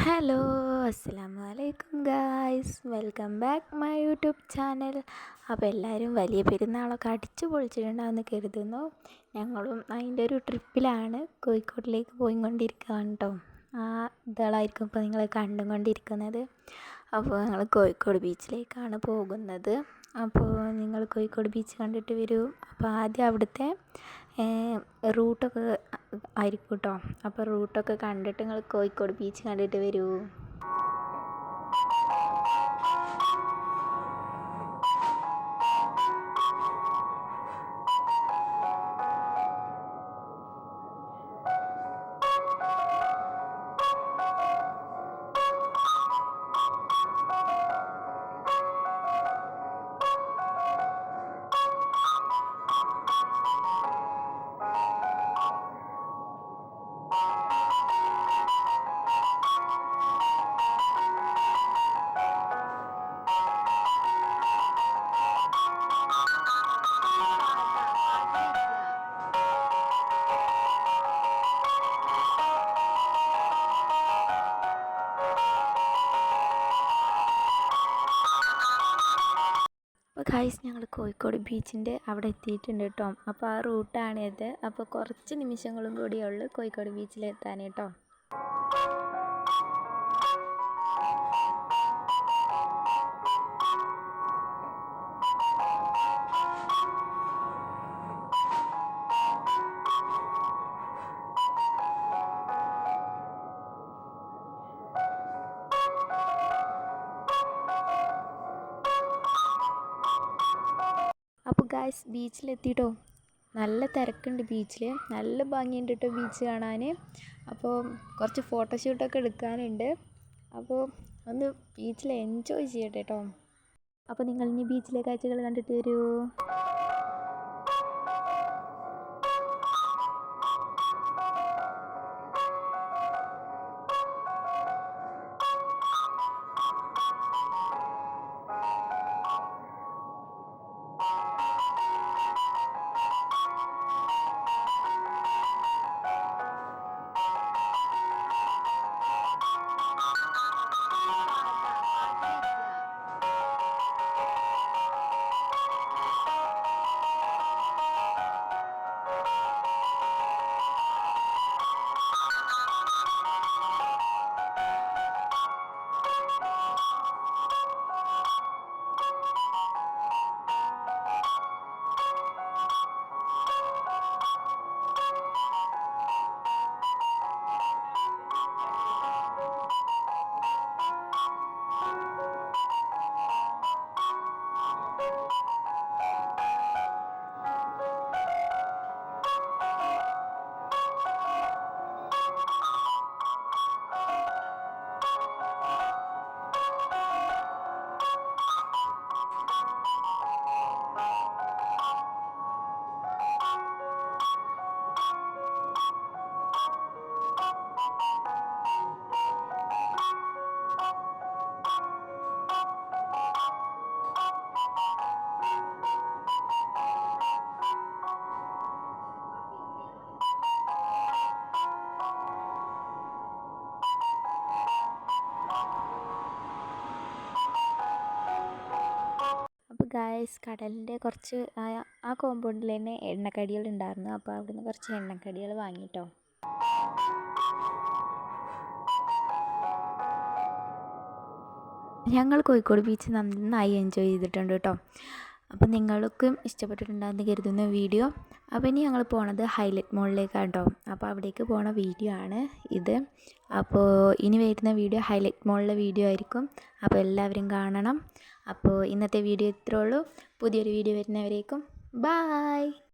Hello, അസ്സലാമു അലൈക്കും guys, welcome back my YouTube channel. അപ്പോൾ എല്ലാവരും വലിയ പെരുന്നാളൊക്കെ അടിച്ചു പൊളിച്ചിട്ടുണ്ടാകുമെന്ന് കരുതുന്നു. ഞങ്ങളും അതിൻ്റെ ഒരു ട്രിപ്പിലാണ്, കോഴിക്കോട്ടിലേക്ക് പോയിക്കൊണ്ടിരിക്കുകയാണ് കേട്ടോ. ആ ഇതാളായിരിക്കും ഇപ്പോൾ നിങ്ങൾ കണ്ടുകൊണ്ടിരിക്കുന്നത്. അപ്പോൾ ഞങ്ങൾ കോഴിക്കോട് ബീച്ചിലേക്കാണ് പോകുന്നത്. അപ്പോൾ നിങ്ങൾ കോഴിക്കോട് ബീച്ച് കണ്ടിട്ട് വരൂ. അപ്പോൾ ആദ്യം അവിടുത്തെ റൂട്ടൊക്കെ ആയിരിക്കും കേട്ടോ. അപ്പോൾ റൂട്ടൊക്കെ കണ്ടിട്ട് നിങ്ങൾ കോഴിക്കോട് ബീച്ച് കണ്ടിട്ട് വരൂ. അപ്പോൾ ഗൈസ്, ഞങ്ങൾ കോഴിക്കോട് ബീച്ചിൻ്റെ അവിടെ എത്തിയിട്ടുണ്ട് കേട്ടോ. അപ്പോൾ ആ റൂട്ടാണിത്. അപ്പോൾ കുറച്ച് നിമിഷങ്ങളും കൂടിയേ ഉള്ളൂ കോഴിക്കോട് ബീച്ചിലെത്താൻ കേട്ടോ. അപ്പോൾ ഗായ്സ്, ബീച്ചിലെത്തിയിട്ടോ. നല്ല തിരക്കുണ്ട് ബീച്ചിൽ, നല്ല ഭംഗിയുണ്ട് കേട്ടോ ബീച്ച് കാണാൻ. അപ്പോൾ കുറച്ച് ഫോട്ടോഷൂട്ടൊക്കെ എടുക്കാനുണ്ട്. അപ്പോൾ ഒന്ന് ബീച്ചിൽ എൻജോയ് ചെയ്യട്ടെ കേട്ടോ. അപ്പോൾ നിങ്ങൾ ഇനി ബീച്ചിലെ കാഴ്ചകൾ കണ്ടിട്ട് വരൂ. അപ്പോൾ ഗായ്സ്, കടലിൻ്റെ കുറച്ച് ആ കോമ്പൗണ്ടിൽ തന്നെ എണ്ണക്കടികൾ ഉണ്ടായിരുന്നു. അപ്പോൾ അവിടുന്ന് കുറച്ച് എണ്ണക്കടികൾ വാങ്ങിട്ടോ. ഞങ്ങൾ കോഴിക്കോട് ബീച്ച് നന്നായി എൻജോയ് ചെയ്തിട്ടുണ്ട് കേട്ടോ. അപ്പോൾ നിങ്ങൾക്കും ഇഷ്ടപ്പെട്ടിട്ടുണ്ടാകുന്ന കരുതുന്ന വീഡിയോ. അപ്പോൾ ഇനി ഞങ്ങൾ പോണത് ഹൈലൈറ്റ് മോളിലേക്കാണ് കേട്ടോ. അപ്പോൾ അവിടേക്ക് പോണ വീഡിയോ ആണ് ഇത്. അപ്പോൾ ഇനി വരുന്ന വീഡിയോ ഹൈലൈറ്റ് മോളിലെ വീഡിയോ ആയിരിക്കും. അപ്പോൾ എല്ലാവരും കാണണം. അപ്പോൾ ഇന്നത്തെ വീഡിയോ ഇത്രേ ഉള്ളൂ. പുതിയൊരു വീഡിയോ വരുന്നവരേക്കും ബായ്.